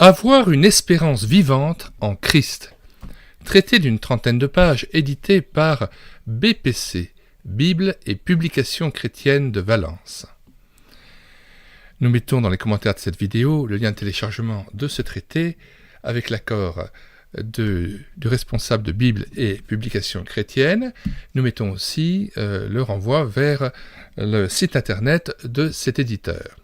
Avoir une espérance vivante en Christ. Traité d'une trentaine de pages, édité par BPC, Bible et Publications chrétiennes de Valence. Nous mettons dans les commentaires de cette vidéo le lien de téléchargement de ce traité avec l'accord du responsable de Bible et Publications chrétiennes. Nous mettons aussi le renvoi vers le site internet de cet éditeur.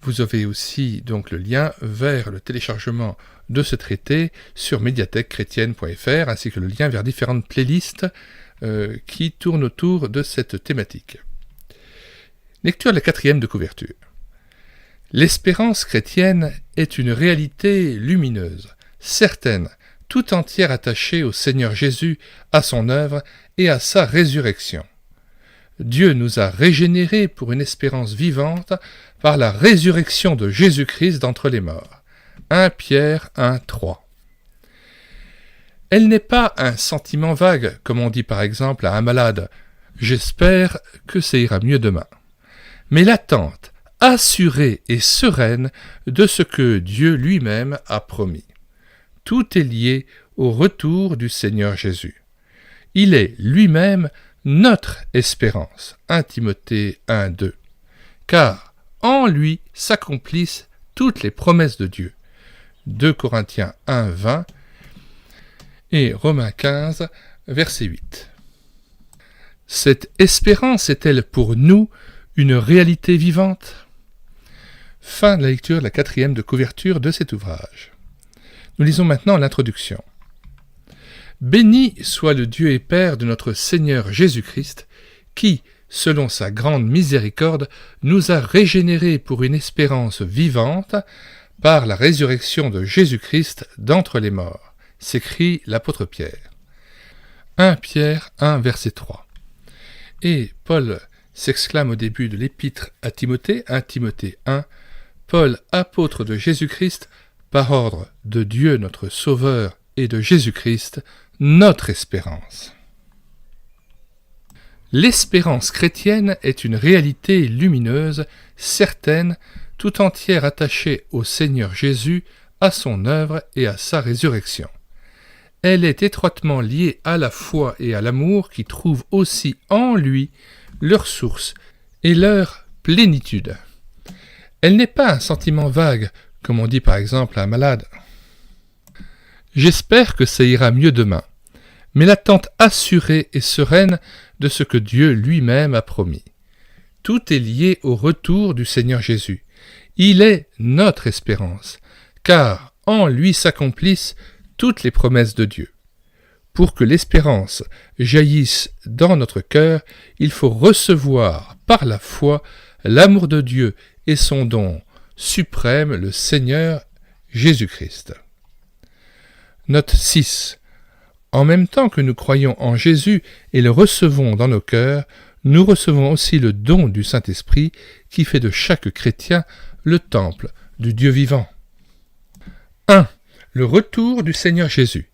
Vous avez aussi donc le lien vers le téléchargement de ce traité sur médiathèquechrétienne.fr ainsi que le lien vers différentes playlists qui tournent autour de cette thématique. Lecture de la 4e de couverture. L'espérance chrétienne est une réalité lumineuse, certaine, tout entière attachée au Seigneur Jésus, à son œuvre et à sa résurrection. Dieu nous a régénérés pour une espérance vivante par la résurrection de Jésus-Christ d'entre les morts. 1 Pierre 1:3. Elle n'est pas un sentiment vague, comme on dit par exemple à un malade « J'espère que ça ira mieux demain », mais l'attente assurée et sereine de ce que Dieu lui-même a promis. Tout est lié au retour du Seigneur Jésus. Il est lui-même notre espérance. 1 Timothée 1:2. Car en lui s'accomplissent toutes les promesses de Dieu. 2 Corinthiens 1:20 et Romains 15, verset 8. Cette espérance est-elle pour nous une réalité vivante? Fin de la lecture de la 4e de couverture de cet ouvrage. Nous lisons maintenant l'introduction. Béni soit le Dieu et Père de notre Seigneur Jésus-Christ, qui, selon sa grande miséricorde, nous a régénérés pour une espérance vivante par la résurrection de Jésus-Christ d'entre les morts, s'écrit l'apôtre Pierre. 1 Pierre 1, verset 3. Et Paul s'exclame au début de l'épître à Timothée, 1 Timothée 1, Paul, apôtre de Jésus-Christ, par ordre de Dieu notre Sauveur et de Jésus-Christ, notre espérance. L'espérance chrétienne est une réalité lumineuse, certaine, tout entière attachée au Seigneur Jésus, à son œuvre et à sa résurrection. Elle est étroitement liée à la foi et à l'amour qui trouvent aussi en lui leur source et leur plénitude. Elle n'est pas un sentiment vague, comme on dit par exemple à un malade. J'espère que ça ira mieux demain, mais l'attente assurée et sereine de ce que Dieu lui-même a promis. Tout est lié au retour du Seigneur Jésus. Il est notre espérance, car en lui s'accomplissent toutes les promesses de Dieu. Pour que l'espérance jaillisse dans notre cœur, il faut recevoir par la foi l'amour de Dieu et son don suprême, le Seigneur Jésus-Christ. Note 6. En même temps que nous croyons en Jésus et le recevons dans nos cœurs, nous recevons aussi le don du Saint-Esprit qui fait de chaque chrétien le temple du Dieu vivant. 1. Le retour du Seigneur Jésus.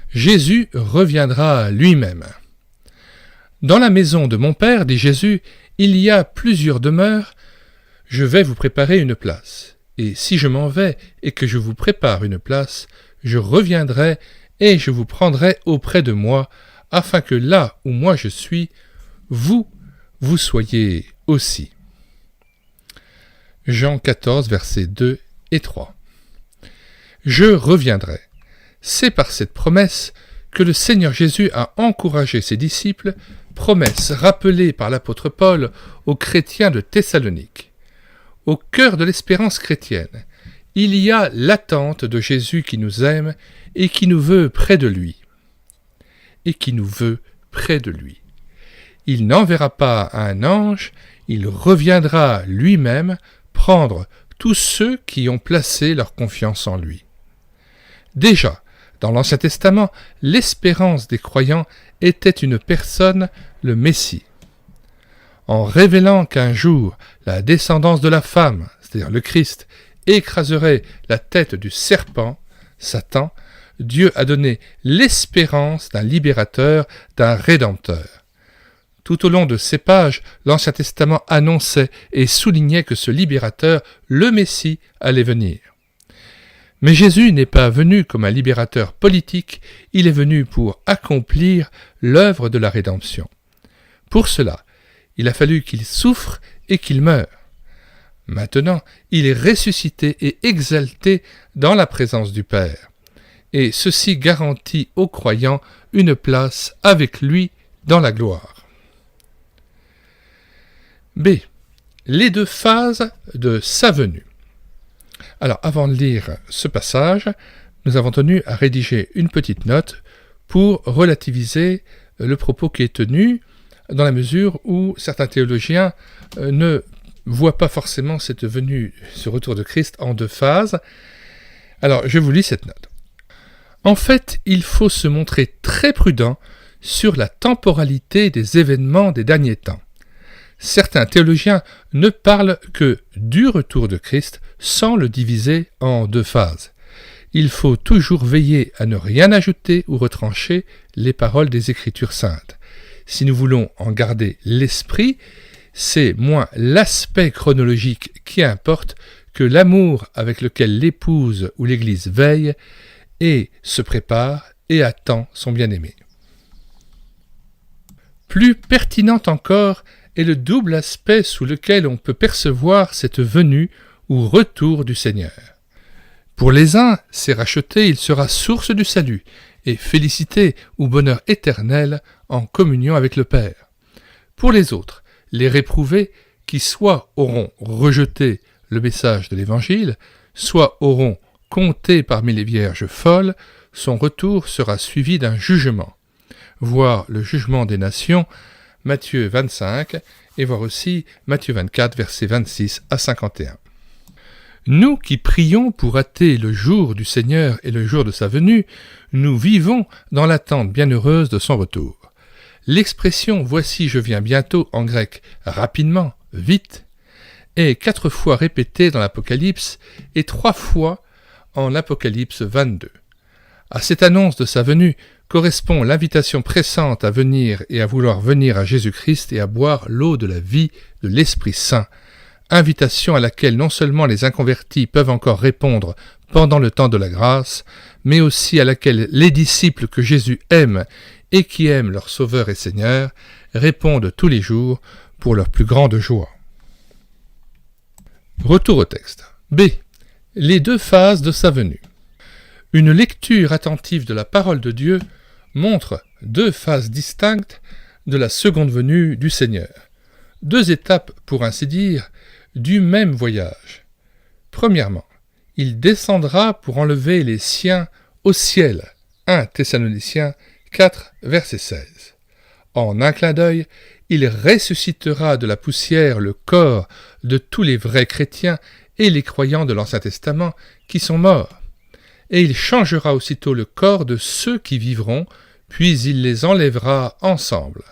Jésus reviendra lui-même. Dans la maison de mon Père, dit Jésus, il y a plusieurs demeures. Je vais vous préparer une place. Et si je m'en vais et que je vous prépare une place, je reviendrai et je vous prendrai auprès de moi, afin que là où moi je suis, vous soyez aussi. Jean 14, versets 2 et 3. Je reviendrai. C'est par cette promesse que le Seigneur Jésus a encouragé ses disciples, promesse rappelée par l'apôtre Paul aux chrétiens de Thessalonique. Au cœur de l'espérance chrétienne, il y a l'attente de Jésus qui nous aime et qui nous veut près de lui. Il n'enverra pas un ange, il reviendra lui-même prendre tous ceux qui ont placé leur confiance en lui. Déjà, dans l'Ancien Testament, l'espérance des croyants était une personne, le Messie. En révélant qu'un jour, la descendance de la femme, c'est-à-dire le Christ, écraserait la tête du serpent, Satan, Dieu a donné l'espérance d'un libérateur, d'un rédempteur. Tout au long de ces pages, l'Ancien Testament annonçait et soulignait que ce libérateur, le Messie, allait venir. Mais Jésus n'est pas venu comme un libérateur politique, il est venu pour accomplir l'œuvre de la rédemption. Pour cela, il a fallu qu'il souffre et qu'il meure. Maintenant, il est ressuscité et exalté dans la présence du Père. Et ceci garantit aux croyants une place avec lui dans la gloire. B. Les 2 phases de sa venue. Alors, avant de lire ce passage, nous avons tenu à rédiger une petite note pour relativiser le propos qui est tenu, dans la mesure où certains théologiens ne voient pas forcément cette venue, ce retour de Christ en 2 phases. Alors, je vous lis cette note. En fait, il faut se montrer très prudent sur la temporalité des événements des derniers temps. Certains théologiens ne parlent que du retour de Christ sans le diviser en 2 phases. Il faut toujours veiller à ne rien ajouter ou retrancher les paroles des Écritures saintes. Si nous voulons en garder l'esprit, c'est moins l'aspect chronologique qui importe que l'amour avec lequel l'épouse ou l'Église veille et se prépare et attend son bien-aimé. Plus pertinent encore est le double aspect sous lequel on peut percevoir cette venue ou retour du Seigneur. Pour les uns, c'est racheté, il sera source du salut et félicité ou bonheur éternel en communion avec le Père. Pour les autres, les réprouvés qui soit auront rejeté le message de l'Évangile, soit auront compté parmi les vierges folles, son retour sera suivi d'un jugement. Voir le jugement des nations, Matthieu 25, et voir aussi Matthieu 24, versets 26 à 51. Nous qui prions pour hâter le jour du Seigneur et le jour de sa venue, nous vivons dans l'attente bienheureuse de son retour. L'expression « voici je viens bientôt » en grec « rapidement »,« vite » est 4 fois répétée dans l'Apocalypse et 3 fois en Apocalypse 22. À cette annonce de sa venue correspond l'invitation pressante à venir et à vouloir venir à Jésus-Christ et à boire l'eau de la vie de l'Esprit Saint, invitation à laquelle non seulement les inconvertis peuvent encore répondre pendant le temps de la grâce, mais aussi à laquelle les disciples que Jésus aime et qui aiment leur Sauveur et Seigneur répondent tous les jours pour leur plus grande joie. Retour au texte. B. Les 2 phases de sa venue. Une lecture attentive de la parole de Dieu montre 2 phases distinctes de la seconde venue du Seigneur. 2 étapes, pour ainsi dire, du même voyage. Premièrement, il descendra pour enlever les siens au ciel. 1 Thessaloniciens 4, verset 16. En un clin d'œil, il ressuscitera de la poussière le corps de tous les vrais chrétiens et les croyants de l'Ancien Testament qui sont morts. Et il changera aussitôt le corps de ceux qui vivront, puis il les enlèvera ensemble.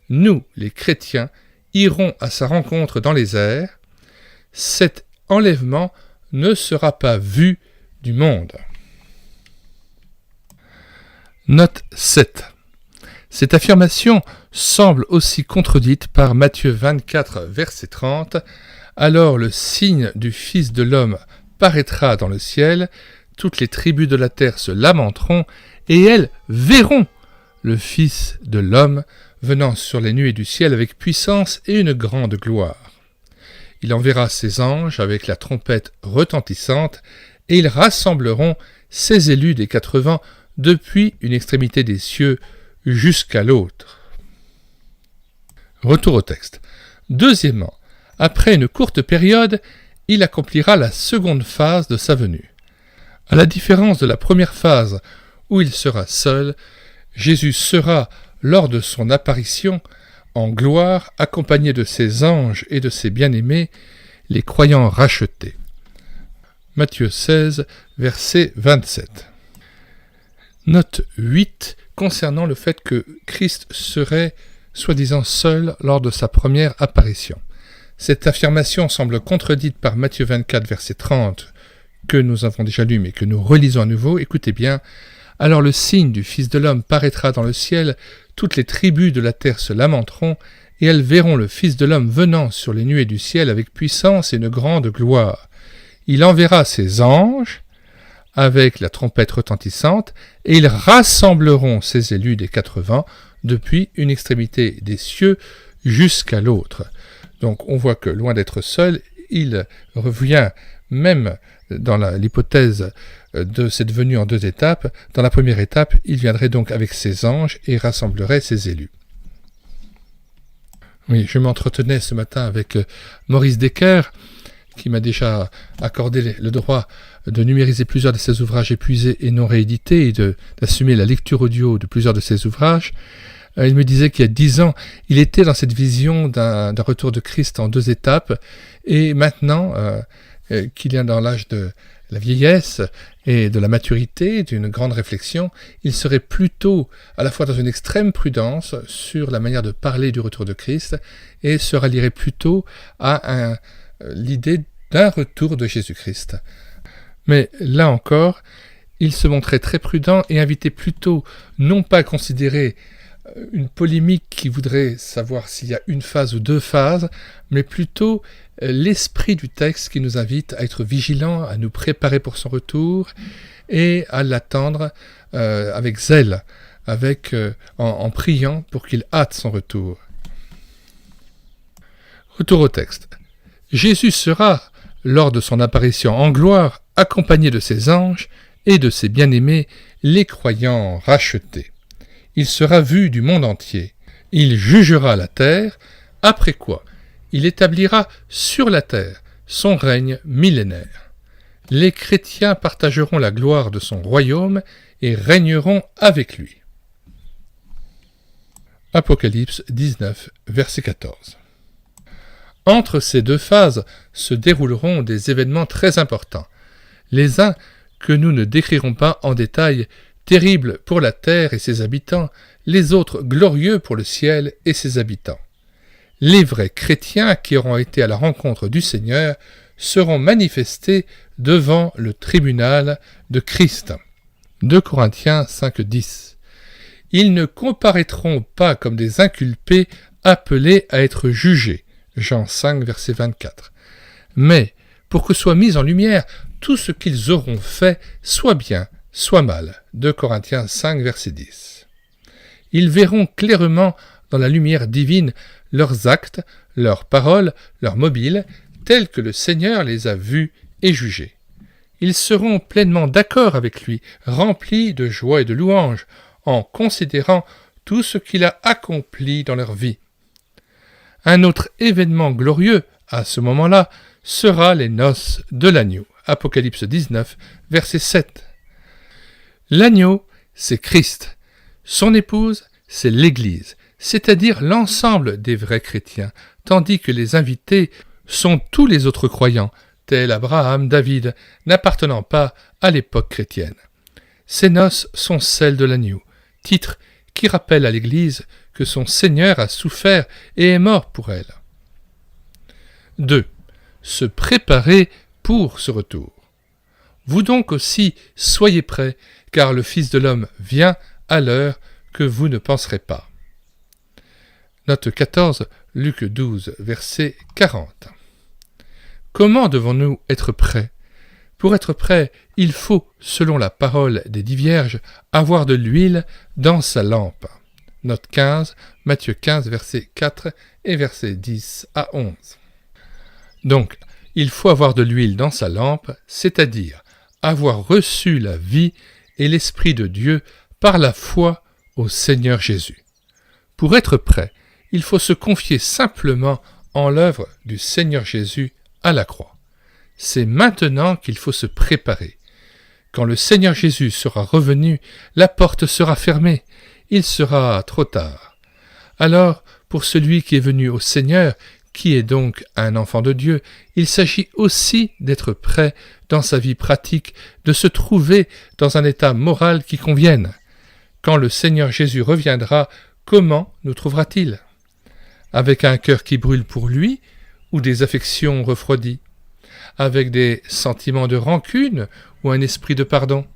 Nous, les chrétiens, irons à sa rencontre dans les airs. Cet enlèvement ne sera pas vu du monde. Note 7. Cette affirmation semble aussi contredite par Matthieu 24, verset 30. Alors le signe du Fils de l'homme paraîtra dans le ciel, toutes les tribus de la terre se lamenteront, et elles verront le Fils de l'homme venant sur les nuées du ciel avec puissance et une grande gloire. Il enverra ses anges avec la trompette retentissante, et ils rassembleront ses élus des 4 vents depuis une extrémité des cieux jusqu'à l'autre. Retour au texte. Deuxièmement, après une courte période, il accomplira la seconde phase de sa venue. À la différence de la première phase où il sera seul, Jésus sera, lors de son apparition, en gloire, accompagné de ses anges et de ses bien-aimés, les croyants rachetés. Matthieu 16, verset 27. Note 8 concernant le fait que Christ serait soi-disant seul lors de sa première apparition. Cette affirmation semble contredite par Matthieu 24, verset 30, que nous avons déjà lu mais que nous relisons à nouveau. Écoutez bien, Alors le signe du Fils de l'homme paraîtra dans le ciel, toutes les tribus de la terre se lamenteront, et elles verront le Fils de l'homme venant sur les nuées du ciel avec puissance et une grande gloire. Il enverra ses anges avec la trompette retentissante, et ils rassembleront ses élus des 4 vents, depuis une extrémité des cieux jusqu'à l'autre. Donc on voit que loin d'être seul, il revient même dans l'hypothèse de cette venue en 2 étapes. Dans la première étape, il viendrait donc avec ses anges et rassemblerait ses élus. Oui, je m'entretenais ce matin avec Maurice Decker, qui m'a déjà accordé le droit de numériser plusieurs de ses ouvrages épuisés et non réédités et d'assumer la lecture audio de plusieurs de ses ouvrages. Il me disait qu'il y a 10 ans, il était dans cette vision d'un retour de Christ en 2 étapes, et maintenant qu'il est dans l'âge de la vieillesse et de la maturité, d'une grande réflexion, il serait plutôt à la fois dans une extrême prudence sur la manière de parler du retour de Christ, et se rallierait plutôt à l'idée d'un retour de Jésus-Christ. Mais là encore, il se montrait très prudent et invitait plutôt non pas à considérer une polémique qui voudrait savoir s'il y a une phase ou 2 phases, mais plutôt l'esprit du texte qui nous invite à être vigilants, à nous préparer pour son retour et à l'attendre avec zèle, en priant pour qu'il hâte son retour. Retour au texte. Jésus sera, lors de son apparition en gloire, accompagné de ses anges et de ses bien-aimés, les croyants rachetés. Il sera vu du monde entier. Il jugera la terre, après quoi il établira sur la terre son règne millénaire. Les chrétiens partageront la gloire de son royaume et régneront avec lui. Apocalypse 19, verset 14. Entre ces 2 phases se dérouleront des événements très importants. Les uns que nous ne décrirons pas en détail, terribles pour la terre et ses habitants, les autres glorieux pour le ciel et ses habitants. Les vrais chrétiens qui auront été à la rencontre du Seigneur seront manifestés devant le tribunal de Christ. 2 Corinthiens 5,10. Ils ne comparaîtront pas comme des inculpés appelés à être jugés. Jean 5, verset 24. Mais, pour que soit mis en lumière tout ce qu'ils auront fait, soit bien, soit mal. 2 Corinthiens 5, verset 10. Ils verront clairement dans la lumière divine leurs actes, leurs paroles, leurs mobiles, tels que le Seigneur les a vus et jugés. Ils seront pleinement d'accord avec lui, remplis de joie et de louange, en considérant tout ce qu'il a accompli dans leur vie. Un autre événement glorieux, à ce moment-là, sera les noces de l'agneau. Apocalypse 19, verset 7. L'agneau, c'est Christ. Son épouse, c'est l'Église, c'est-à-dire l'ensemble des vrais chrétiens, tandis que les invités sont tous les autres croyants, tels Abraham, David, n'appartenant pas à l'époque chrétienne. Ces noces sont celles de l'agneau, titre qui rappelle à l'Église que son Seigneur a souffert et est mort pour elle. 2. Se préparer pour ce retour. Vous donc aussi soyez prêts, car le Fils de l'homme vient à l'heure que vous ne penserez pas. Note 14, Luc 12, verset 40. Comment devons-nous être prêts ? Pour être prêt, il faut, selon la parole des 10 vierges, avoir de l'huile dans sa lampe. Note 15, Matthieu 15, verset 4 et verset 10 à 11. Donc, il faut avoir de l'huile dans sa lampe, c'est-à-dire avoir reçu la vie et l'Esprit de Dieu par la foi au Seigneur Jésus. Pour être prêt, il faut se confier simplement en l'œuvre du Seigneur Jésus à la croix. C'est maintenant qu'il faut se préparer. Quand le Seigneur Jésus sera revenu, la porte sera fermée. Il sera trop tard. Alors, pour celui qui est venu au Seigneur, qui est donc un enfant de Dieu, il s'agit aussi d'être prêt dans sa vie pratique, de se trouver dans un état moral qui convienne. Quand le Seigneur Jésus reviendra, comment nous trouvera-t-il ? Avec un cœur qui brûle pour lui ou des affections refroidies ? Avec des sentiments de rancune ou un esprit de pardon ?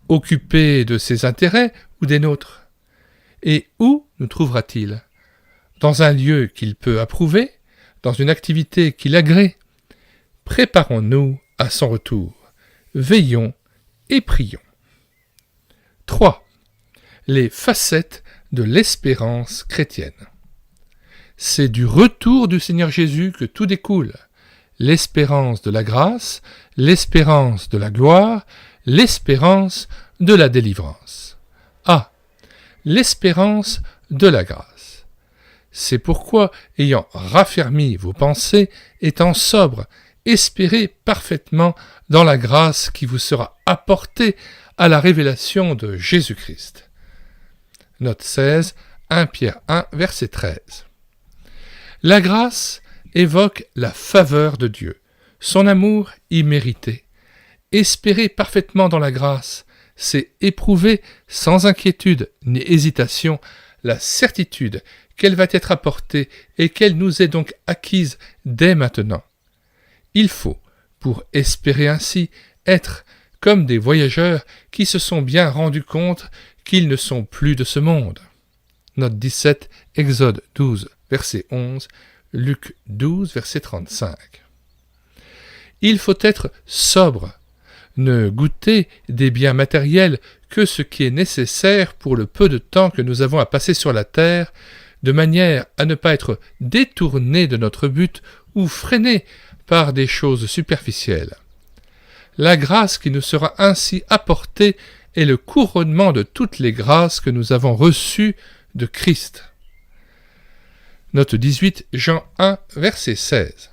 occupé de ses intérêts ou des nôtres? Et où nous trouvera-t-il? Dans un lieu qu'il peut approuver, dans une activité qu'il agrée? Préparons-nous à son retour. Veillons et prions. 3. Les facettes de l'espérance chrétienne. C'est du retour du Seigneur Jésus que tout découle. L'espérance de la grâce, l'espérance de la gloire, l'espérance de la délivrance. A. L'espérance de la grâce. C'est pourquoi, ayant raffermi vos pensées, étant sobres, espérez parfaitement dans la grâce qui vous sera apportée à la révélation de Jésus-Christ. Note 16, 1 Pierre 1, verset 13. La grâce évoque la faveur de Dieu, son amour immérité. Espérer parfaitement dans la grâce, c'est éprouver sans inquiétude ni hésitation la certitude qu'elle va être apportée et qu'elle nous est donc acquise dès maintenant. Il faut, pour espérer ainsi, être comme des voyageurs qui se sont bien rendus compte qu'ils ne sont plus de ce monde. Note 17, Exode 12, verset 11, Luc 12, verset 35. Il faut être sobre, ne goûter des biens matériels que ce qui est nécessaire pour le peu de temps que nous avons à passer sur la terre, de manière à ne pas être détourné de notre but ou freiné par des choses superficielles. La grâce qui nous sera ainsi apportée est le couronnement de toutes les grâces que nous avons reçues de Christ. Note 18, Jean 1, verset 16.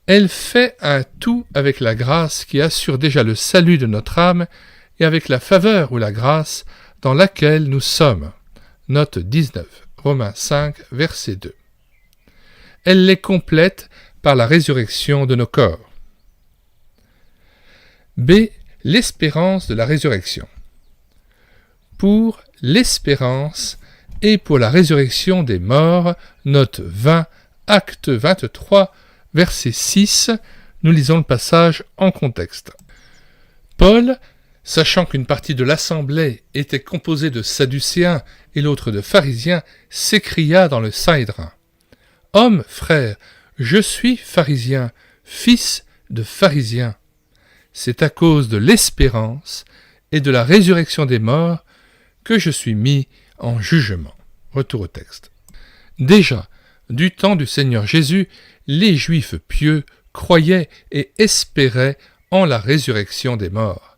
Elle fait un tout avec la grâce qui assure déjà le salut de notre âme et avec la faveur ou la grâce dans laquelle nous sommes. Note 19, Romains 5, verset 2. Elle les complète par la résurrection de nos corps. B. L'espérance de la résurrection. Pour l'espérance et pour la résurrection des morts, note 20, acte 23, verset 6, nous lisons le passage en contexte. Paul, sachant qu'une partie de l'assemblée était composée de sadducéens et l'autre de pharisiens, s'écria dans le Sanhédrin. « Homme, frère, je suis pharisien, fils de pharisien. C'est à cause de l'espérance et de la résurrection des morts que je suis mis en jugement. » Retour au texte. Déjà, du temps du Seigneur Jésus, les Juifs pieux croyaient et espéraient en la résurrection des morts.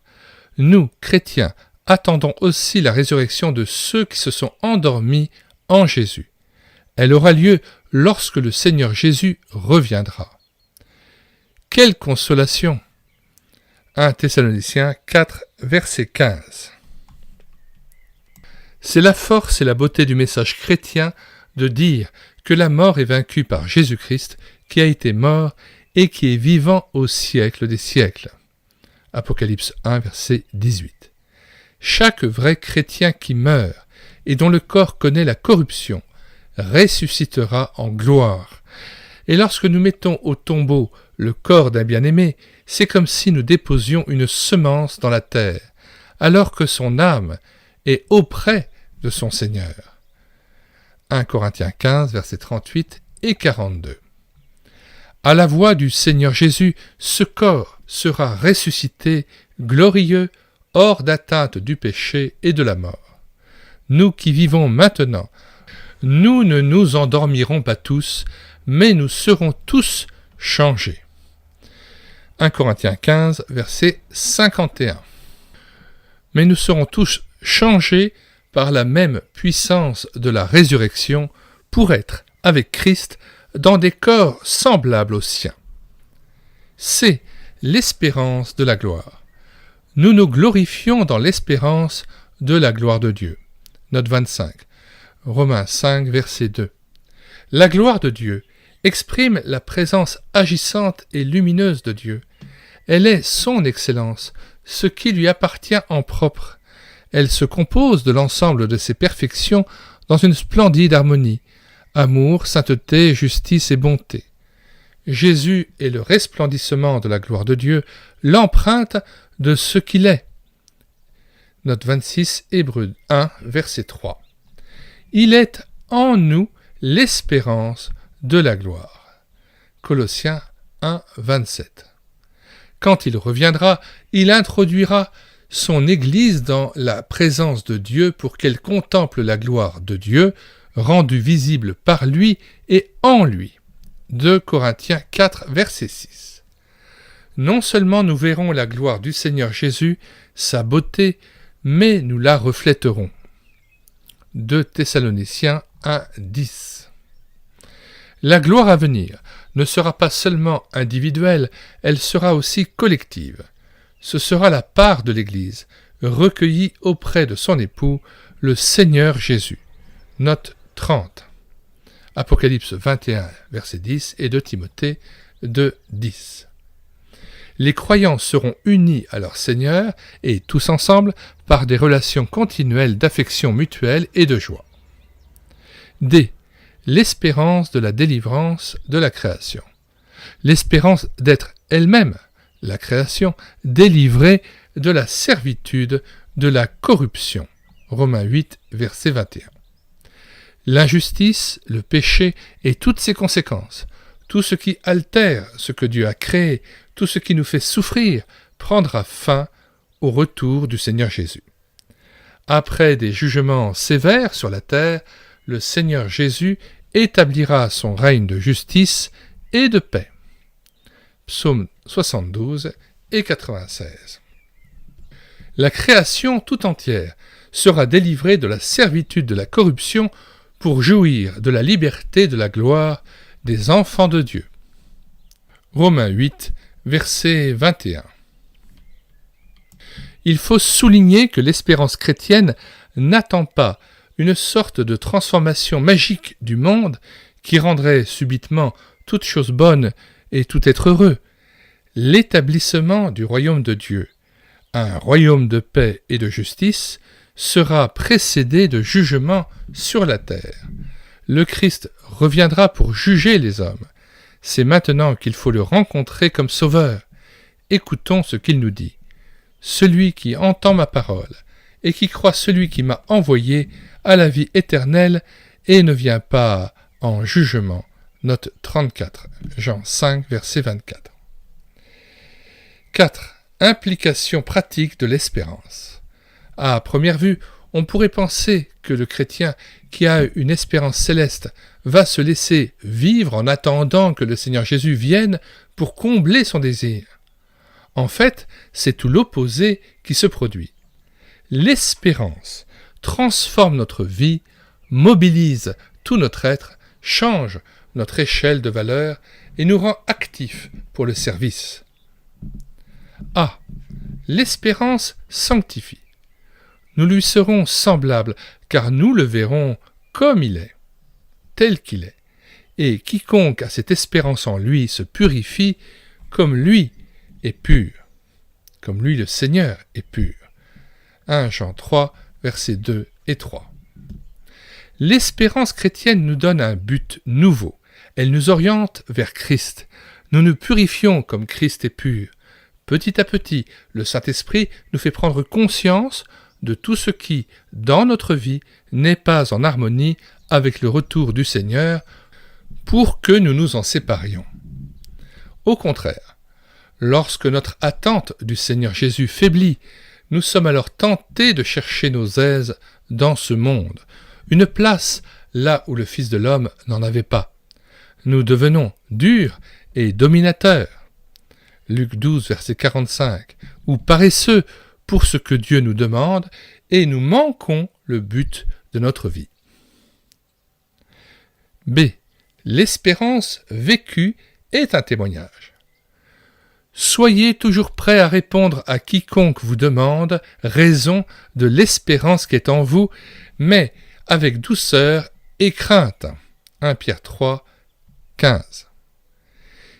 Nous, chrétiens, attendons aussi la résurrection de ceux qui se sont endormis en Jésus. Elle aura lieu lorsque le Seigneur Jésus reviendra. Quelle consolation! 1 Thessaloniciens 4, verset 15. C'est la force et la beauté du message chrétien de dire que la mort est vaincue par Jésus-Christ, qui a été mort et qui est vivant au siècle des siècles. Apocalypse 1, verset 18. Chaque vrai chrétien qui meurt et dont le corps connaît la corruption ressuscitera en gloire. Et lorsque nous mettons au tombeau le corps d'un bien-aimé, c'est comme si nous déposions une semence dans la terre, alors que son âme est auprès de son Seigneur. 1 Corinthiens 15, versets 38 et 42. À la voix du Seigneur Jésus, ce corps sera ressuscité, glorieux, hors d'atteinte du péché et de la mort. Nous qui vivons maintenant, nous ne nous endormirons pas tous, mais nous serons tous changés. 1 Corinthiens 15, verset 51. Mais nous serons tous changés par la même puissance de la résurrection pour être, avec Christ, dans des corps semblables aux siens. C'est l'espérance de la gloire. Nous nous glorifions dans l'espérance de la gloire de Dieu. Note 25. Romains 5, verset 2. La gloire de Dieu exprime la présence agissante et lumineuse de Dieu. Elle est son excellence, ce qui lui appartient en propre. Elle se compose de l'ensemble de ses perfections dans une splendide harmonie, amour, sainteté, justice et bonté. Jésus est le resplendissement de la gloire de Dieu, l'empreinte de ce qu'il est. Note 26, Hébreux 1, verset 3. Il est en nous l'espérance de la gloire. Colossiens 1, 27. Quand il reviendra, il introduira son Église dans la présence de Dieu pour qu'elle contemple la gloire de Dieu, rendue visible par lui et en lui. 2 Corinthiens 4, verset 6. Non seulement nous verrons la gloire du Seigneur Jésus, sa beauté, mais nous la reflèterons. 2 Thessaloniciens 1, 10. La gloire à venir ne sera pas seulement individuelle, elle sera aussi collective. Ce sera la part de l'Église, recueillie auprès de son époux, le Seigneur Jésus. Note 30. Apocalypse 21, verset 10 et 2 Timothée 2, 10. Les croyants seront unis à leur Seigneur et tous ensemble par des relations continuelles d'affection mutuelle et de joie. D. L'espérance de la délivrance de la création. L'espérance d'être elle-même, la création, délivrée de la servitude de la corruption. Romains 8, verset 21. L'injustice, le péché et toutes ses conséquences, tout ce qui altère ce que Dieu a créé, tout ce qui nous fait souffrir, prendra fin au retour du Seigneur Jésus. Après des jugements sévères sur la terre, le Seigneur Jésus établira son règne de justice et de paix. Psaume 72 et 96. La création tout entière sera délivrée de la servitude de la corruption pour jouir de la liberté de la gloire des enfants de Dieu. Romains 8, verset 21. Il faut souligner que l'espérance chrétienne n'attend pas une sorte de transformation magique du monde qui rendrait subitement toute chose bonne et tout être heureux. L'établissement du royaume de Dieu, un royaume de paix et de justice, sera précédé de jugement sur la terre. Le Christ reviendra pour juger les hommes. C'est maintenant qu'il faut le rencontrer comme sauveur. Écoutons ce qu'il nous dit. « Celui qui entend ma parole et qui croit celui qui m'a envoyé a la vie éternelle et ne vient pas en jugement. » Note 34, Jean 5, verset 24. 4. Implication pratique de l'espérance. À première vue, on pourrait penser que le chrétien qui a une espérance céleste va se laisser vivre en attendant que le Seigneur Jésus vienne pour combler son désir. En fait, c'est tout l'opposé qui se produit. L'espérance transforme notre vie, mobilise tout notre être, change notre échelle de valeur et nous rend actifs pour le service. A. L'espérance sanctifie. Nous lui serons semblables, car nous le verrons comme il est, tel qu'il est. Et quiconque a cette espérance en lui se purifie comme lui est pur, comme lui le Seigneur est pur. 1 Jean 3, versets 2 et 3. L'espérance chrétienne nous donne un but nouveau. Elle nous oriente vers Christ. Nous nous purifions comme Christ est pur. Petit à petit, le Saint-Esprit nous fait prendre conscience de tout ce qui, dans notre vie, n'est pas en harmonie avec le retour du Seigneur pour que nous nous en séparions. Au contraire, lorsque notre attente du Seigneur Jésus faiblit, nous sommes alors tentés de chercher nos aises dans ce monde, une place là où le Fils de l'homme n'en avait pas. Nous devenons durs et dominateurs. Luc 12, verset 45, ou paresseux pour ce que Dieu nous demande, et nous manquons le but de notre vie. B. L'espérance vécue est un témoignage. Soyez toujours prêts à répondre à quiconque vous demande raison de l'espérance qui est en vous, mais avec douceur et crainte. 1 Pierre 3, 15.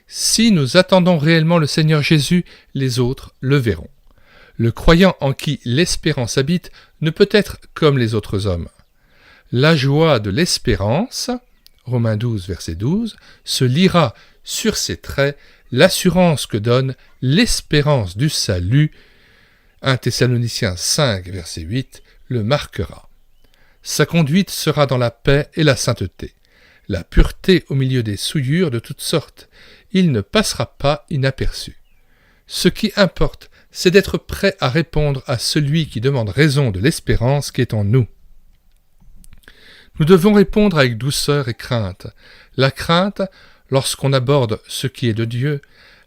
Si nous attendons réellement le Seigneur Jésus, les autres le verront. Le croyant en qui l'espérance habite ne peut être comme les autres hommes. La joie de l'espérance, Romains 12, verset 12, se lira sur ses traits l'assurance que donne l'espérance du salut 1 Thessaloniciens 5, verset 8, le marquera. Sa conduite sera dans la paix et la sainteté, la pureté au milieu des souillures de toutes sortes. Il ne passera pas inaperçu. Ce qui importe, c'est d'être prêt à répondre à celui qui demande raison de l'espérance qui est en nous. Nous devons répondre avec douceur et crainte. La crainte, lorsqu'on aborde ce qui est de Dieu,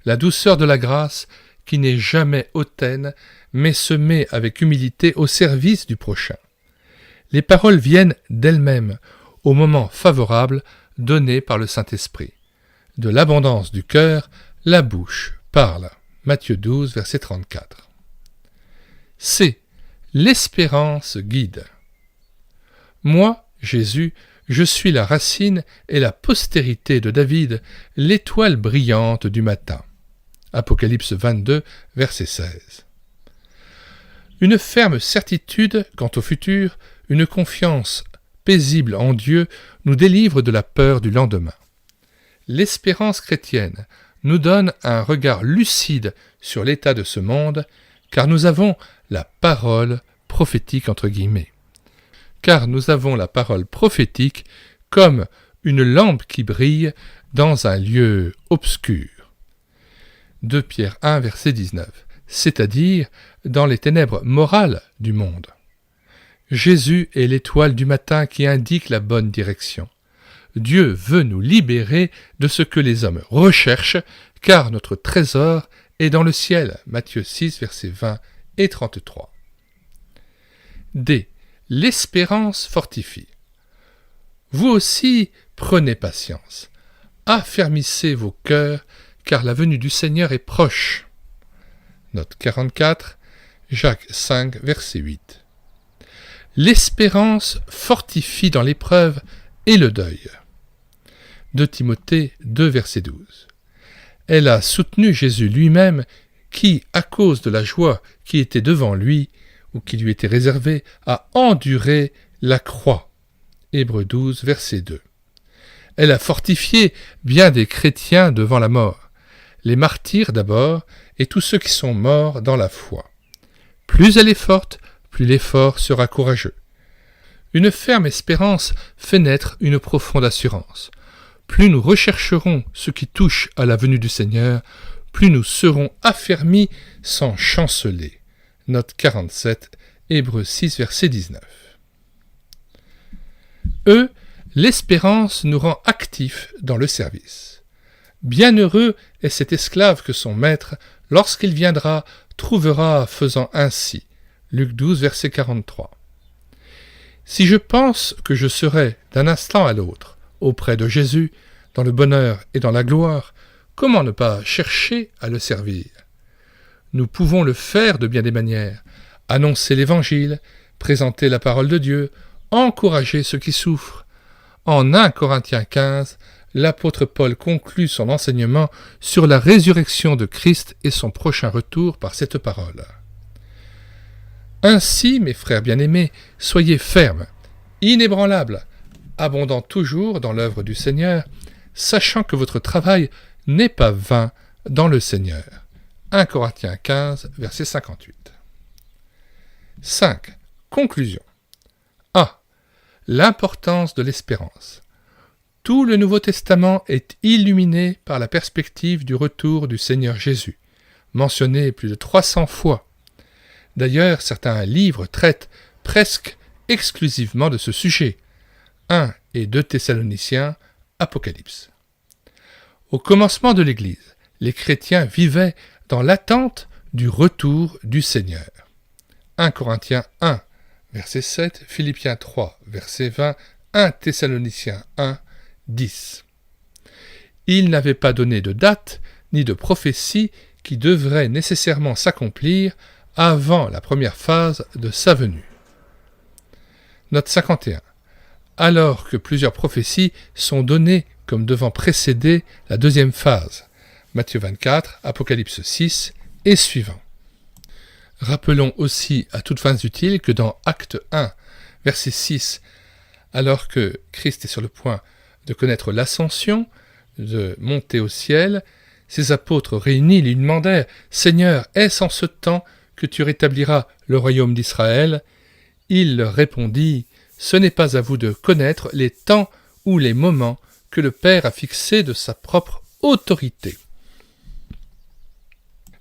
la douceur de la grâce, qui n'est jamais hautaine, mais se met avec humilité au service du prochain. Les paroles viennent d'elles-mêmes, au moment favorable donné par le Saint-Esprit. De l'abondance du cœur, la bouche parle. Matthieu 12, verset 34. C. L'espérance guide. Moi, Jésus, je suis la racine et la postérité de David, l'étoile brillante du matin. Apocalypse 22, verset 16. Une ferme certitude quant au futur, une confiance paisible en Dieu nous délivre de la peur du lendemain. L'espérance chrétienne nous donne un regard lucide sur l'état de ce monde, car nous avons la parole prophétique entre guillemets. Car nous avons la parole prophétique comme une lampe qui brille dans un lieu obscur. 2 Pierre 1, verset 19, c'est-à-dire dans les ténèbres morales du monde. Jésus est l'étoile du matin qui indique la bonne direction. Dieu veut nous libérer de ce que les hommes recherchent, car notre trésor est dans le ciel. Matthieu 6, versets 20 et 33. D. L'espérance fortifie. Vous aussi, prenez patience. Affermissez vos cœurs, car la venue du Seigneur est proche. Note 44, Jacques 5, verset 8. L'espérance fortifie dans l'épreuve et le deuil. 2 Timothée 2, verset 12. Elle a soutenu Jésus lui-même, qui, à cause de la joie qui était devant lui, ou qui lui était réservée, a enduré la croix. Hébreux 12, verset 2. Elle a fortifié bien des chrétiens devant la mort, les martyrs d'abord, et tous ceux qui sont morts dans la foi. Plus elle est forte, plus l'effort sera courageux. Une ferme espérance fait naître une profonde assurance. Plus nous rechercherons ce qui touche à la venue du Seigneur, plus nous serons affermis sans chanceler. Note 47, Hébreux 6, verset 19. E. L'espérance nous rend actifs dans le service. Bienheureux est cet esclave que son maître, lorsqu'il viendra, trouvera faisant ainsi. Luc 12, verset 43. Si je pense que je serai d'un instant à l'autre auprès de Jésus, dans le bonheur et dans la gloire, comment ne pas chercher à le servir? Nous pouvons le faire de bien des manières, annoncer l'Évangile, présenter la parole de Dieu, encourager ceux qui souffrent. En 1 Corinthiens 15, l'apôtre Paul conclut son enseignement sur la résurrection de Christ et son prochain retour par cette parole. Ainsi, mes frères bien-aimés, soyez fermes, inébranlables, abondant toujours dans l'œuvre du Seigneur, sachant que votre travail n'est pas vain dans le Seigneur. 1 Corinthiens 15, verset 58. 5. Conclusion. A. L'importance de l'espérance. Tout le Nouveau Testament est illuminé par la perspective du retour du Seigneur Jésus, mentionné plus de 300 fois. D'ailleurs, certains livres traitent presque exclusivement de ce sujet. 1 et 2 Thessaloniciens, Apocalypse. Au commencement de l'Église, les chrétiens vivaient dans l'attente du retour du Seigneur. 1 Corinthiens 1, verset 7, Philippiens 3, verset 20, 1 Thessaloniciens 1, 10. Il n'avait pas donné de date ni de prophétie qui devrait nécessairement s'accomplir avant la première phase de sa venue. Note 51. Alors que plusieurs prophéties sont données comme devant précéder la deuxième phase. Matthieu 24, Apocalypse 6 et suivant. Rappelons aussi à toutes fins utiles que dans Acte 1, verset 6, alors que Christ est sur le point de connaître l'ascension, de monter au ciel, ses apôtres réunis lui demandèrent « Seigneur, est-ce en ce temps que tu rétabliras le royaume d'Israël ?» Il leur répondit, « Ce n'est pas à vous de connaître les temps ou les moments que le Père a fixés de sa propre autorité. »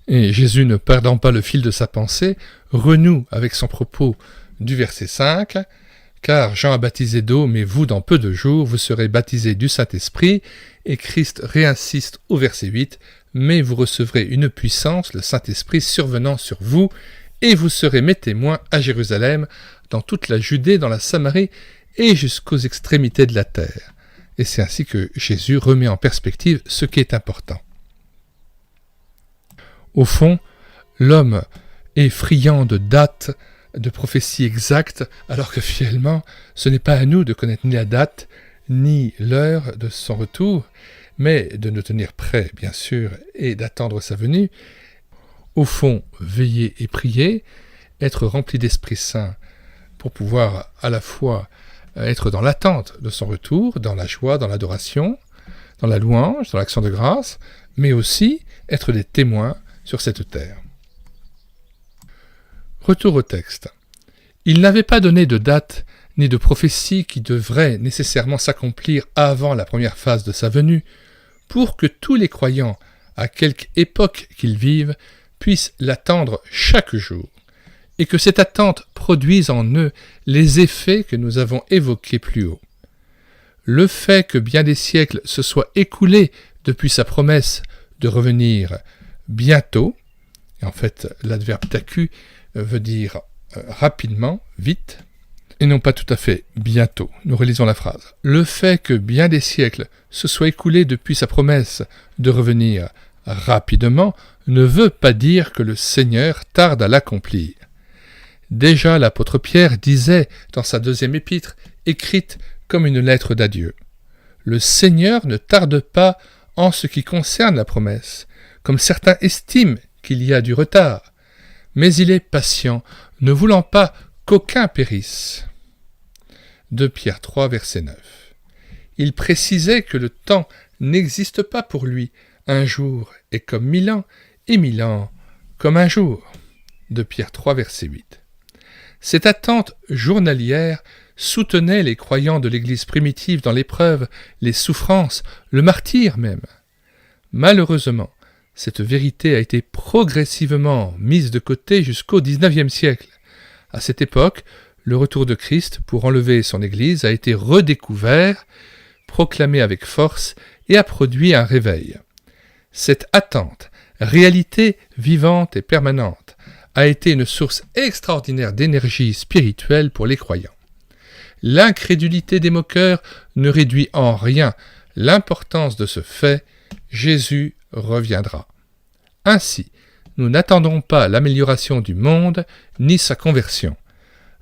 Et Jésus, ne perdant pas le fil de sa pensée, renoue avec son propos du verset 5, « Car Jean a baptisé d'eau, mais vous, dans peu de jours, vous serez baptisés du Saint-Esprit. » Et Christ réinsiste au verset 8, « Mais vous recevrez une puissance, le Saint-Esprit survenant sur vous, et vous serez mes témoins à Jérusalem, dans toute la Judée, dans la Samarie, et jusqu'aux extrémités de la terre. » Et c'est ainsi que Jésus remet en perspective ce qui est important. Au fond, l'homme est friand de dates, de prophéties exactes, alors que finalement, ce n'est pas à nous de connaître ni la date, ni l'heure de son retour, mais de nous tenir prêts, bien sûr, et d'attendre sa venue. Au fond, veiller et prier, être rempli d'Esprit Saint, pour pouvoir à la fois être dans l'attente de son retour, dans la joie, dans l'adoration, dans la louange, dans l'action de grâce, mais aussi être des témoins sur cette terre. Retour au texte. Il n'avait pas donné de date ni de prophétie qui devrait nécessairement s'accomplir avant la première phase de sa venue, pour que tous les croyants, à quelque époque qu'ils vivent, puissent l'attendre chaque jour, et que cette attente produise en eux les effets que nous avons évoqués plus haut. Le fait que bien des siècles se soient écoulés depuis sa promesse de revenir bientôt, et en fait l'adverbe tacus veut dire rapidement, vite, et non pas tout à fait bientôt. Nous relisons la phrase. Le fait que bien des siècles se soient écoulés depuis sa promesse de revenir rapidement ne veut pas dire que le Seigneur tarde à l'accomplir. Déjà l'apôtre Pierre disait dans sa deuxième épître, écrite comme une lettre d'adieu, « Le Seigneur ne tarde pas en ce qui concerne la promesse, comme certains estiment qu'il y a du retard, mais il est patient, ne voulant pas qu'aucun périsse. » 2 Pierre 3, verset 9. Il précisait que le temps n'existe pas pour lui. Un jour est comme 1000 ans, et 1000 ans comme un jour. 2 Pierre 3, verset 8. Cette attente journalière soutenait les croyants de l'Église primitive dans l'épreuve, les souffrances, le martyre même. Malheureusement, cette vérité a été progressivement mise de côté jusqu'au XIXe siècle. À cette époque, le retour de Christ pour enlever son Église a été redécouvert, proclamé avec force et a produit un réveil. Cette attente, réalité vivante et permanente, a été une source extraordinaire d'énergie spirituelle pour les croyants. L'incrédulité des moqueurs ne réduit en rien l'importance de ce fait, Jésus reviendra. Ainsi, nous n'attendons pas l'amélioration du monde ni sa conversion.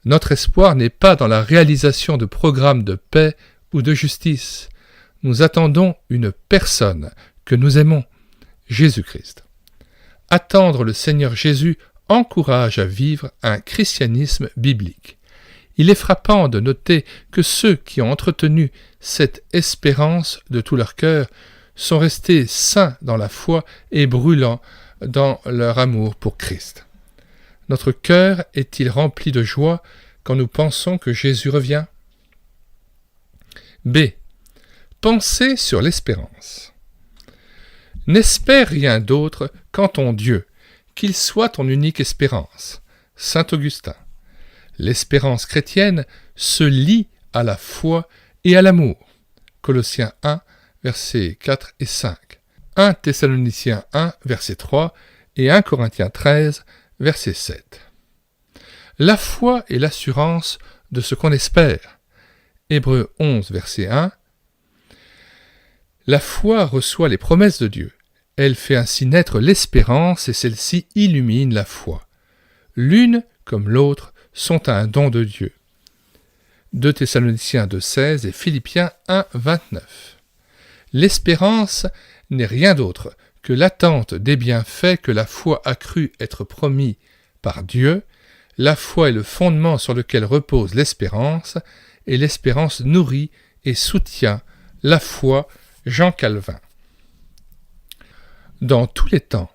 Notre espoir n'est pas dans la réalisation de programmes de paix ou de justice. Nous attendons une personne que nous aimons, Jésus-Christ. Attendre le Seigneur Jésus encourage à vivre un christianisme biblique. Il est frappant de noter que ceux qui ont entretenu cette espérance de tout leur cœur sont restés saints dans la foi et brûlants dans leur amour pour Christ. Notre cœur est-il rempli de joie quand nous pensons que Jésus revient ? B. Pensez sur l'espérance. N'espère rien d'autre qu'en ton Dieu, qu'il soit ton unique espérance. Saint Augustin. L'espérance chrétienne se lie à la foi et à l'amour. Colossiens 1, versets 4 et 5. 1 Thessaloniciens 1, verset 3 et 1 Corinthiens 13, verset 7. La foi est l'assurance de ce qu'on espère. Hébreux 11, verset 1. La foi reçoit les promesses de Dieu. Elle fait ainsi naître l'espérance et celle-ci illumine la foi. L'une comme l'autre sont un don de Dieu. 2 Thessaloniciens 2, 16 et Philippiens 1, 29. L'espérance n'est rien d'autre que l'attente des bienfaits que la foi a cru être promis par Dieu. La foi est le fondement sur lequel repose l'espérance, et l'espérance nourrit et soutient la foi. Jean Calvin. Dans tous les temps,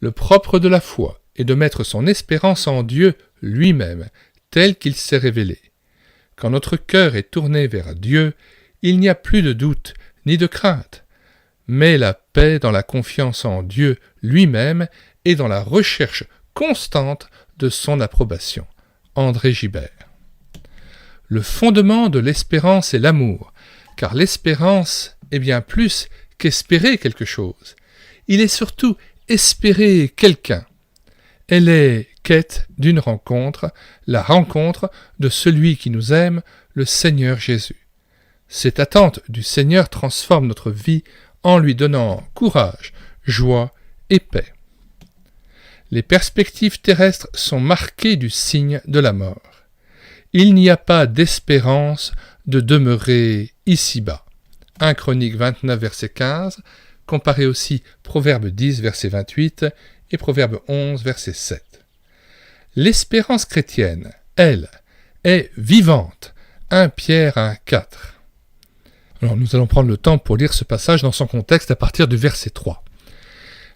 le propre de la foi et de mettre son espérance en Dieu lui-même, tel qu'il s'est révélé. Quand notre cœur est tourné vers Dieu, il n'y a plus de doute ni de crainte, mais la paix dans la confiance en Dieu lui-même et dans la recherche constante de son approbation. André Gibert. Le fondement de l'espérance est l'amour, car l'espérance est bien plus qu'espérer quelque chose. Il est surtout espérer quelqu'un. Elle est quête d'une rencontre, la rencontre de celui qui nous aime, le Seigneur Jésus. Cette attente du Seigneur transforme notre vie en lui donnant courage, joie et paix. Les perspectives terrestres sont marquées du signe de la mort. Il n'y a pas d'espérance de demeurer ici-bas. 1 Chroniques 29, verset 15, comparez aussi Proverbe 10, verset 28 et Proverbe 11, verset 7. L'espérance chrétienne, elle, est vivante. 1 Pierre 1, 4. Alors nous allons prendre le temps pour lire ce passage dans son contexte à partir du verset 3.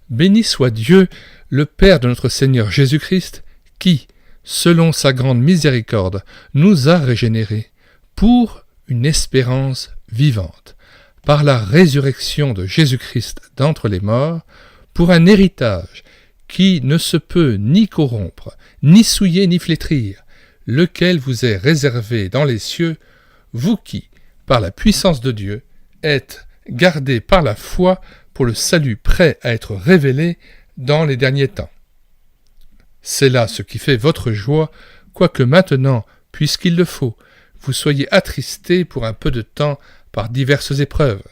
Béni soit Dieu, le Père de notre Seigneur Jésus-Christ, qui, selon sa grande miséricorde, nous a régénérés pour une espérance vivante, par la résurrection de Jésus-Christ d'entre les morts, pour un héritage qui ne se peut ni corrompre, ni souiller, ni flétrir, lequel vous est réservé dans les cieux, vous qui, par la puissance de Dieu, êtes gardés par la foi pour le salut prêt à être révélé dans les derniers temps. C'est là ce qui fait votre joie, quoique maintenant, puisqu'il le faut, vous soyez attristés pour un peu de temps par diverses épreuves,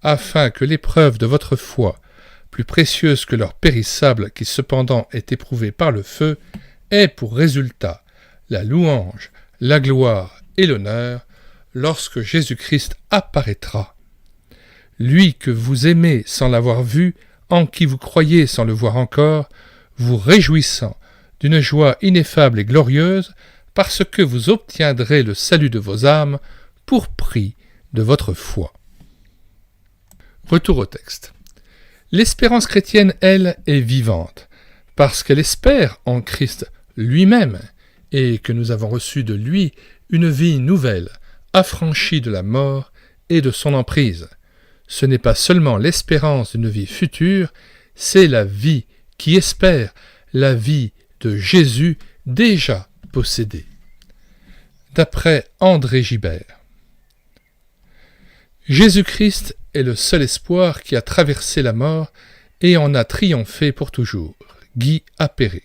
afin que l'épreuve de votre foi, plus précieuse que l'or périssable qui cependant est éprouvé par le feu, ait pour résultat la louange, la gloire et l'honneur lorsque Jésus-Christ apparaîtra. Lui que vous aimez sans l'avoir vu, en qui vous croyez sans le voir encore, vous réjouissant d'une joie ineffable et glorieuse, parce que vous obtiendrez le salut de vos âmes pour prix de votre foi. Retour au texte. L'espérance chrétienne, elle, est vivante, parce qu'elle espère en Christ lui-même, et que nous avons reçu de lui une vie nouvelle, affranchie de la mort et de son emprise. Ce n'est pas seulement l'espérance d'une vie future, c'est la vie qui espère, la vie de Jésus déjà possédée. D'après André Gibert. Jésus-Christ est le seul espoir qui a traversé la mort et en a triomphé pour toujours. Guy Appéré.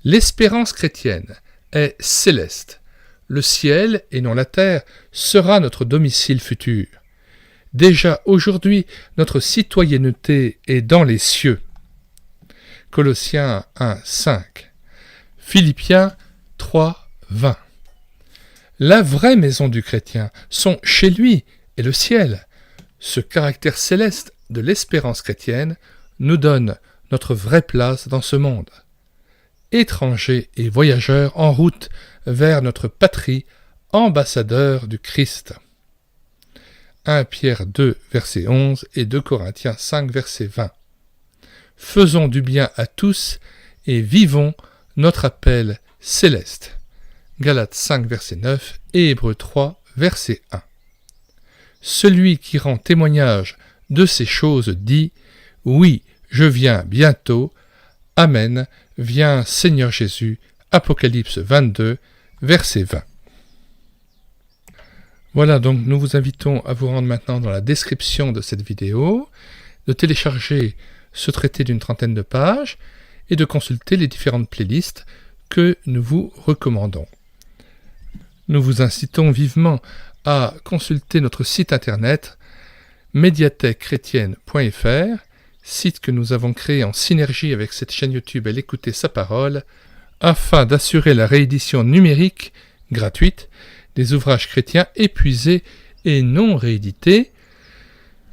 L'espérance chrétienne est céleste. Le ciel, et non la terre, sera notre domicile futur. Déjà aujourd'hui, notre citoyenneté est dans les cieux. Colossiens 1, 5. Philippiens 3, 20. La vraie maison du chrétien, son chez lui est le ciel. Ce caractère céleste de l'espérance chrétienne nous donne notre vraie place dans ce monde. Étrangers et voyageurs en route vers notre patrie, ambassadeurs du Christ. 1 Pierre 2, verset 11 et 2 Corinthiens 5, verset 20. Faisons du bien à tous et vivons notre appel céleste. Galates 5, verset 9 et Hébreux 3, verset 1. Celui qui rend témoignage de ces choses dit « Oui, je viens bientôt. Amen. Viens Seigneur Jésus. » Apocalypse 22, verset 20. Voilà, donc nous vous invitons à vous rendre maintenant dans la description de cette vidéo, de télécharger ce traité d'une 30aine de pages et de consulter les différentes playlists que nous vous recommandons. Nous vous incitons vivement à consulter notre site internet médiathèquechrétienne.fr, site que nous avons créé en synergie avec cette chaîne YouTube Elle écouter sa parole, afin d'assurer la réédition numérique gratuite des ouvrages chrétiens épuisés et non réédités.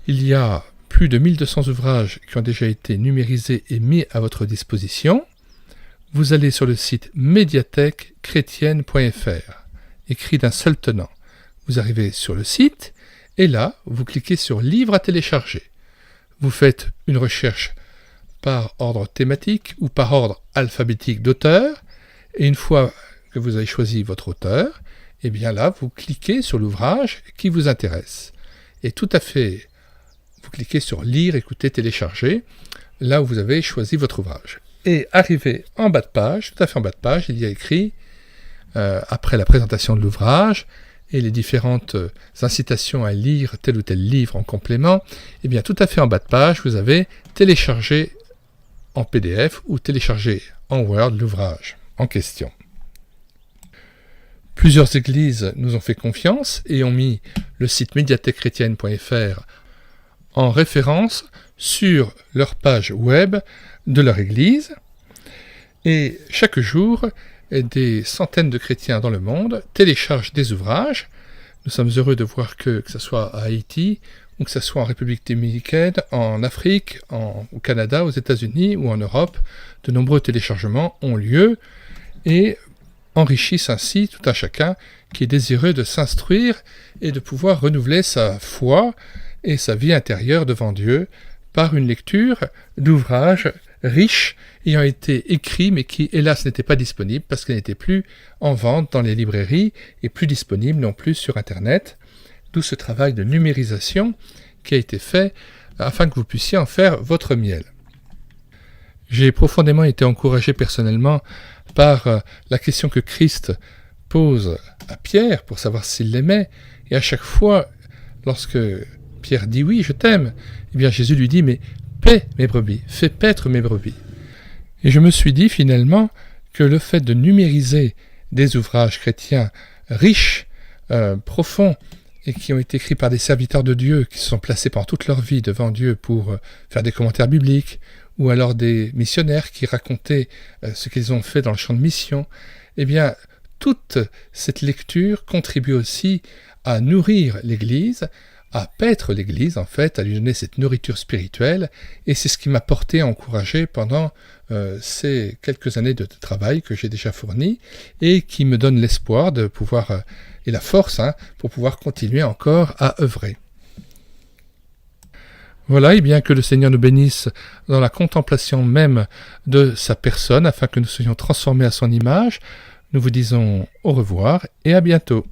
Il y a plus de 1200 ouvrages qui ont déjà été numérisés et mis à votre disposition. Vous allez sur le site médiathèquechrétienne.fr, écrit d'un seul tenant. Vous arrivez sur le site et là, vous cliquez sur « Livres à télécharger ». Vous faites une recherche par ordre thématique ou par ordre alphabétique d'auteur. Et une fois que vous avez choisi votre auteur, et bien là, vous cliquez sur l'ouvrage qui vous intéresse. Et tout à fait, vous cliquez sur lire, écouter, télécharger, là où vous avez choisi votre ouvrage. Et arrivé en bas de page, tout à fait en bas de page, il y a écrit, après la présentation de l'ouvrage et les différentes incitations à lire tel ou tel livre en complément, et bien tout à fait en bas de page, vous avez téléchargé en PDF ou téléchargé en Word l'ouvrage en question. Plusieurs églises nous ont fait confiance et ont mis le site médiathèquechrétienne.fr en référence sur leur page web de leur église. Et chaque jour, des centaines de chrétiens dans le monde téléchargent des ouvrages. Nous sommes heureux de voir que ce soit à Haïti, ou que ce soit en République dominicaine, en Afrique, au Canada, aux États-Unis ou en Europe, de nombreux téléchargements ont lieu et enrichissent ainsi tout un chacun qui est désireux de s'instruire et de pouvoir renouveler sa foi et sa vie intérieure devant Dieu par une lecture d'ouvrages riches ayant été écrits mais qui hélas n'étaient pas disponibles parce qu'ils n'étaient plus en vente dans les librairies et plus disponibles non plus sur Internet, d'où ce travail de numérisation qui a été fait afin que vous puissiez en faire votre miel. J'ai profondément été encouragé personnellement par la question que Christ pose à Pierre pour savoir s'il l'aimait, et à chaque fois, lorsque Pierre dit « oui, je t'aime », eh bien Jésus lui dit « mais paie mes brebis, fais paître mes brebis ». Et je me suis dit finalement que le fait de numériser des ouvrages chrétiens riches, profonds, et qui ont été écrits par des serviteurs de Dieu, qui se sont placés pendant toute leur vie devant Dieu pour faire des commentaires bibliques, ou alors des missionnaires qui racontaient ce qu'ils ont fait dans le champ de mission, eh bien, toute cette lecture contribue aussi à nourrir l'Église, à paître l'Église, en fait, à lui donner cette nourriture spirituelle, et c'est ce qui m'a porté à encourager pendant ces quelques années de travail que j'ai déjà fourni, et qui me donne l'espoir de pouvoir, et la force, pour pouvoir continuer encore à œuvrer. Voilà, et bien que le Seigneur nous bénisse dans la contemplation même de sa personne, afin que nous soyons transformés à son image. Nous vous disons au revoir et à bientôt.